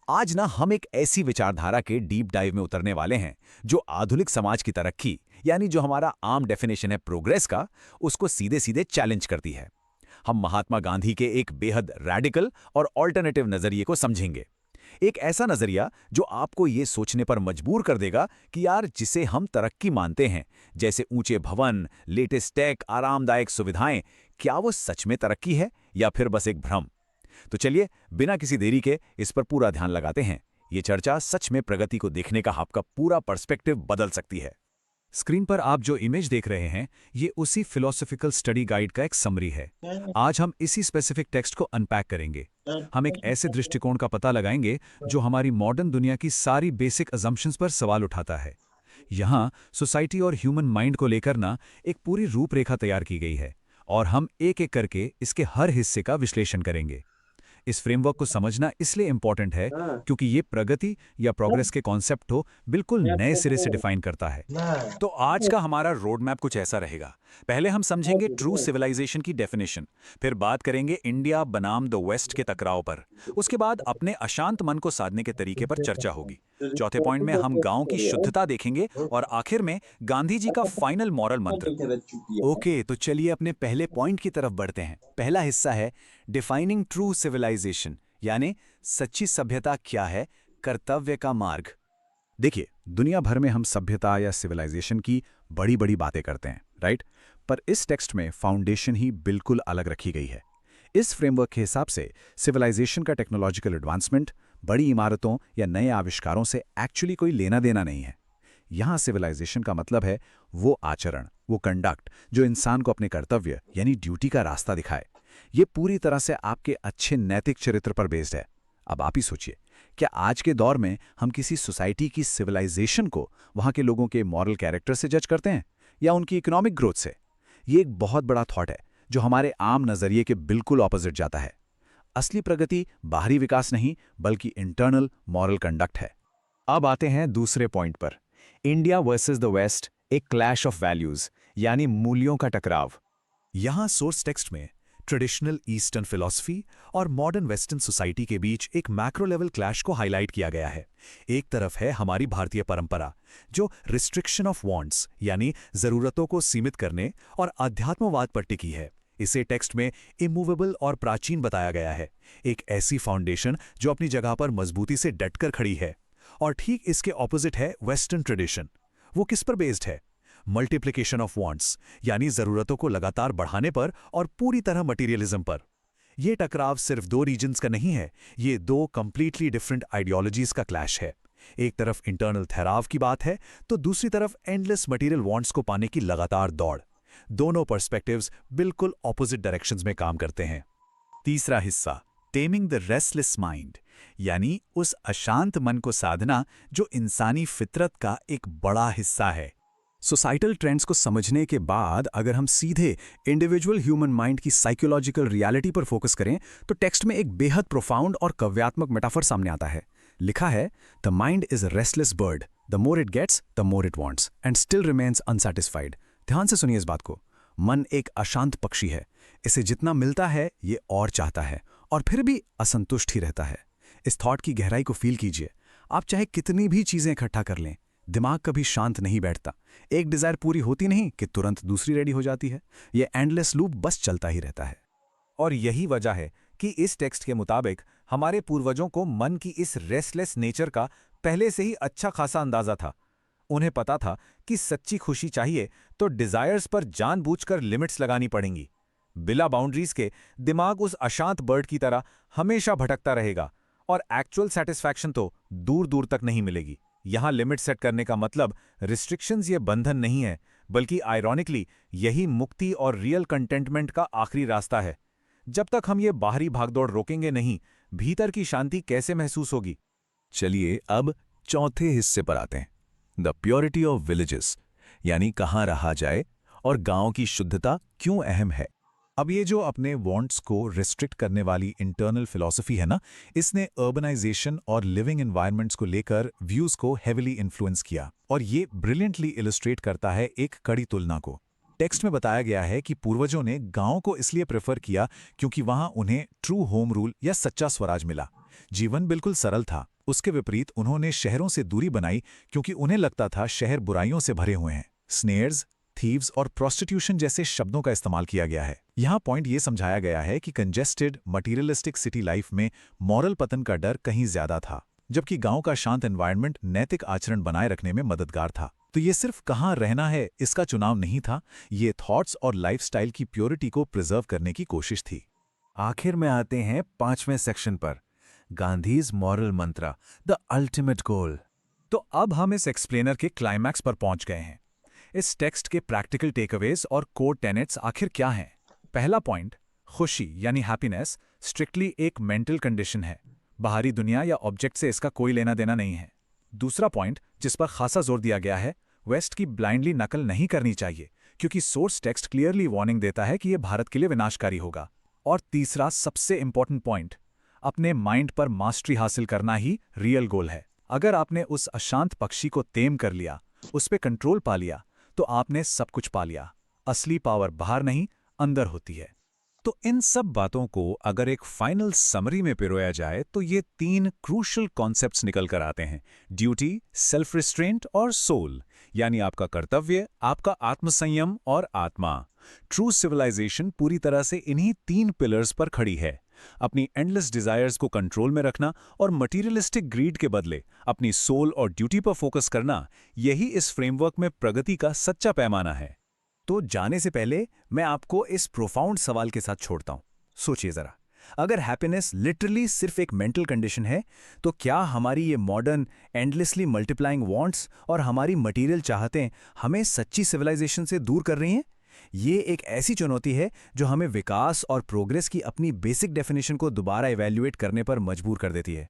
आज ना हम एक ऐसी विचारधारा के डीप डाइव में उतरने वाले हैं जो आधुनिक समाज की तरक्की यानी जो हमारा आम डेफिनेशन है प्रोग्रेस का, उसको सीधे सीधे चैलेंज करती है। हम महात्मा गांधी के एक बेहद रैडिकल और ऑल्टरनेटिव नजरिए को समझेंगे। एक ऐसा नजरिया जो आपको ये सोचने पर मजबूर कर देगा कि यार जिसे हम तरक्की मानते हैं, जैसे ऊंचे भवन, लेटेस्ट टेक, आरामदायक सुविधाएं, क्या वो सच में तरक्की है या फिर बस एक भ्रम। तो चलिए बिना किसी देरी के इस पर पूरा ध्यान लगाते हैं। ये चर्चा सच में प्रगति को देखने का आपका पूरा पर्सपेक्टिव बदल सकती है। स्क्रीन पर आप जो इमेज देख रहे हैं, ये उसी फिलोसॉफिकल स्टडी गाइड का एक समरी है। आज हम इसी स्पेसिफिक टेक्स्ट को अनपैक करेंगे। हम एक ऐसे दृष्टिकोण का पता लगाएंगे जो हमारी मॉडर्न दुनिया की सारी बेसिक अजम्पशंस पर सवाल उठाता है। यहाँ सोसाइटी और ह्यूमन माइंड को लेकर ना एक पूरी रूपरेखा तैयार की गई है और हम एक एक करके इसके हर हिस्से का विश्लेषण करेंगे। इस फ्रेमवर्क को समझना इसलिए इंपॉर्टेंट है क्योंकि ये प्रगति या प्रोग्रेस के कॉन्सेप्ट को बिल्कुल नए सिरे से डिफाइन करता है। तो आज का हमारा रोड मैप कुछ ऐसा रहेगा। पहले हम समझेंगे ट्रू सिविलाइजेशन की डेफिनेशन, फिर बात करेंगे इंडिया बनाम द वेस्ट के टकराव पर, उसके बाद अपने अशांत मन को साधने के तरीके पर चर्चा होगी। चौथे पॉइंट में हम गांव की शुद्धता देखेंगे और आखिर में गांधी जी का फाइनल मॉरल मंत्र। ओके, तो चलिए अपने पहले पॉइंट की तरफ बढ़ते हैं। पहला हिस्सा है डिफाइनिंग ट्रू सिविलाइजेशन, यानी सच्ची सभ्यता क्या है, कर्तव्य का मार्ग। देखिए, दुनिया भर में हम सभ्यता या सिविलाइजेशन की बड़ी बड़ी बातें करते हैं, राइट? पर इस टेक्स्ट में फाउंडेशन ही बिल्कुल अलग रखी गई है। इस फ्रेमवर्क के हिसाब से सिविलाइजेशन का टेक्नोलॉजिकल एडवांसमेंट, बड़ी इमारतों या नए आविष्कारों से एक्चुअली कोई लेना देना नहीं है। यहाँ सिविलाइजेशन का मतलब है वो आचरण, वो कंडक्ट जो इंसान को अपने कर्तव्य यानी ड्यूटी का रास्ता दिखाए। ये पूरी तरह से आपके अच्छे नैतिक चरित्र पर बेस्ड है। अब आप ही सोचिए, क्या आज के दौर में हम किसी सोसाइटी की सिविलाइजेशन को वहाँ के लोगों के मॉरल कैरेक्टर से जज करते हैं या उनकी इकोनॉमिक ग्रोथ से? ये एक बहुत बड़ा थॉट है जो हमारे आम नजरिए के बिल्कुल ऑपोजिट जाता है। असली प्रगति बाहरी विकास नहीं बल्कि इंटरनल मॉरल कंडक्ट है। अब आते हैं दूसरे पॉइंट पर, इंडिया वर्सेस द वेस्ट, एक क्लैश ऑफ वैल्यूज यानी मूल्यों का टकराव। यहां सोर्स टेक्स्ट में ट्रेडिशनल ईस्टर्न फिलॉसफी और मॉडर्न वेस्टर्न सोसाइटी के बीच एक मैक्रो लेवल क्लैश को हाईलाइट किया गया है। एक तरफ है हमारी भारतीय परंपरा जो रिस्ट्रिक्शन ऑफ वांट्स यानी जरूरतों को सीमित करने और अध्यात्मवाद पर टिकी है। इसे टेक्स्ट में इमूवेबल और प्राचीन बताया गया है, एक ऐसी फाउंडेशन जो अपनी जगह पर मजबूती से डटकर खड़ी है। और ठीक इसके ऑपोजिट है वेस्टर्न ट्रेडिशन। वो किस पर बेस्ड है? मल्टीप्लिकेशन ऑफ वांट्स यानी जरूरतों को लगातार बढ़ाने पर और पूरी तरह मटीरियलिज्म पर। यह टकराव सिर्फ दो रीजन्स का नहीं है, ये दो कंप्लीटली डिफरेंट आइडियोलॉजीज का क्लैश है। एक तरफ इंटरनल ठहराव की बात है तो दूसरी तरफ एंडलेस मटीरियल वांट्स को पाने की लगातार दौड़। दोनों पर्सपेक्टिव्स बिल्कुल ऑपोजिट डायरेक्शंस में काम करते हैं। तीसरा हिस्सा, टेमिंग द रेस्टलेस माइंड, यानी उस अशांत मन को साधना जो इंसानी फितरत का एक बड़ा हिस्सा है। सोसाइटल ट्रेंड्स को समझने के बाद अगर हम सीधे इंडिविजुअल ह्यूमन माइंड की साइकोलॉजिकल रियलिटी पर फोकस करें तो टेक्स्ट में एक बेहद प्रोफाउंड और काव्यात्मक मेटाफर सामने आता है। लिखा है, the mind is a restless bird, the more it gets the more it wants and still remains unsatisfied. ध्यान से सुनिए इस बात को। मन एक अशांत पक्षी है, इसे जितना मिलता है ये और चाहता है और फिर भी असंतुष्ट ही रहता है। इस थॉट की गहराई को फील कीजिए। आप चाहे कितनी भी चीजें इकट्ठा कर लें, दिमाग कभी शांत नहीं बैठता। एक डिजायर पूरी होती नहीं कि तुरंत दूसरी रेडी हो जाती है। यह एंडलेस लूप बस चलता ही रहता है। और यही वजह है कि इस टेक्स्ट के मुताबिक हमारे पूर्वजों को मन की इस रेस्टलेस नेचर का पहले से ही अच्छा खासा अंदाजा था। उन्हें पता था कि सच्ची खुशी चाहिए तो डिजायर्स पर जानबूझकर लिमिट्स लगानी पड़ेंगी। बिना बाउंड्रीज के दिमाग उस अशांत बर्ड की तरह हमेशा भटकता रहेगा और एक्चुअल सेटिस्फैक्शन तो दूर दूर तक नहीं मिलेगी। यहां लिमिट सेट करने का मतलब रिस्ट्रिक्शंस ये बंधन नहीं है, बल्कि आयरॉनिकली यही मुक्ति और रियल कंटेंटमेंट का आखिरी रास्ता है। जब तक हम ये बाहरी भागदौड़ रोकेंगे नहीं, भीतर की शांति कैसे महसूस होगी? चलिए अब चौथे हिस्से पर आते हैं, द प्योरिटी ऑफ विलेजेस, यानी कहाँ रहा जाए और गांव की शुद्धता क्यों अहम है। अब ये जो अपने वांट्स को रिस्ट्रिक्ट करने वाली इंटरनल फिलॉसफी है ना, इसने अर्बनाइजेशन और लिविंग एनवायरनमेंट्स को लेकर व्यूज को हेविली इन्फ्लुएंस किया और ये ब्रिलियंटली इलस्ट्रेट करता है एक कड़ी तुलना को। टेक्स्ट में बताया गया है कि पूर्वजों ने गांव को इसलिए प्रेफर किया क्योंकि वहां उन्हें ट्रू होम रूल या सच्चा स्वराज मिला। जीवन बिल्कुल सरल था। उसके विपरीत उन्होंने शहरों से दूरी बनाई क्योंकि उन्हें लगता था शहर बुराइयों से भरे हुए हैं। स्नेयर्स, थीव्स और प्रोस्टिट्यूशन जैसे शब्दों का इस्तेमाल किया गया है। यहाँ पॉइंट ये समझाया गया है कि कंजेस्टेड मटीरियलिस्टिक सिटी लाइफ में मॉरल पतन का डर कहीं ज्यादा था, जबकि गांव का शांत एनवायरनमेंट नैतिक आचरण बनाए रखने में मददगार था। तो ये सिर्फ कहाँ रहना है इसका चुनाव नहीं था, ये थॉट्स और लाइफस्टाइल की प्योरिटी को प्रिजर्व करने की कोशिश थी। आखिर में आते हैं 5वें सेक्शन पर, Gandhi's moral Mantra, the ultimate goal. तो अब हम इस एक्सप्लेनर के क्लाइमैक्स पर पहुंच गए हैं। इस टेक्स्ट के प्रैक्टिकल टेकअवेज और कोर टेनेट्स आखिर क्या हैं? पहला पॉइंट, खुशी यानी हैप्पीनेस स्ट्रिक्टली एक मेंटल कंडीशन है। बाहरी दुनिया या ऑब्जेक्ट से इसका कोई लेना देना नहीं है। दूसरा पॉइंट जिस पर खासा जोर दिया गया है, वेस्ट की ब्लाइंडली नकल नहीं करनी चाहिए, क्योंकि सोर्स टेक्स्ट क्लियरली वार्निंग देता है कि यह भारत के लिए विनाशकारी होगा। और तीसरा सबसे इंपॉर्टेंट पॉइंट, अपने माइंड पर मास्टरी हासिल करना ही रियल गोल है। अगर आपने उस अशांत पक्षी को तेम कर लिया, उस पे कंट्रोल पा लिया, तो आपने सब कुछ पा लिया। असली पावर बाहर नहीं, अंदर होती है। तो इन सब बातों को अगर एक फाइनल समरी में पिरोया जाए तो ये 3 क्रूशल कॉन्सेप्ट्स निकल कर आते हैं: ड्यूटी, सेल्फ रिस्ट्रेंट और सोल, यानी आपका कर्तव्य, आपका आत्मसंयम और आत्मा। ट्रू सिविलाइजेशन पूरी तरह से इन्हीं 3 पिलर्स पर खड़ी है। अपनी एंडलेस डिजायर्स को कंट्रोल में रखना और मटीरियलिस्टिक ग्रीड के बदले अपनी सोल और ड्यूटी पर फोकस करना, यही इस फ्रेमवर्क में प्रगति का सच्चा पैमाना है। तो जाने से पहले मैं आपको इस प्रोफाउंड सवाल के साथ छोड़ता हूं। सोचिए जरा, अगर हैप्पीनेस लिटरली सिर्फ एक मेंटल कंडीशन है, तो क्या हमारी ये मॉडर्न एंडलेसली मल्टीप्लाइंग वांट्स और हमारी मटेरियल चाहतें हमें सच्ची सिविलाइजेशन से दूर कर रही हैं? ये एक ऐसी चुनौती है जो हमें विकास और प्रोग्रेस की अपनी बेसिक डेफिनेशन को दोबारा इवैल्यूएट करने पर मजबूर कर देती है।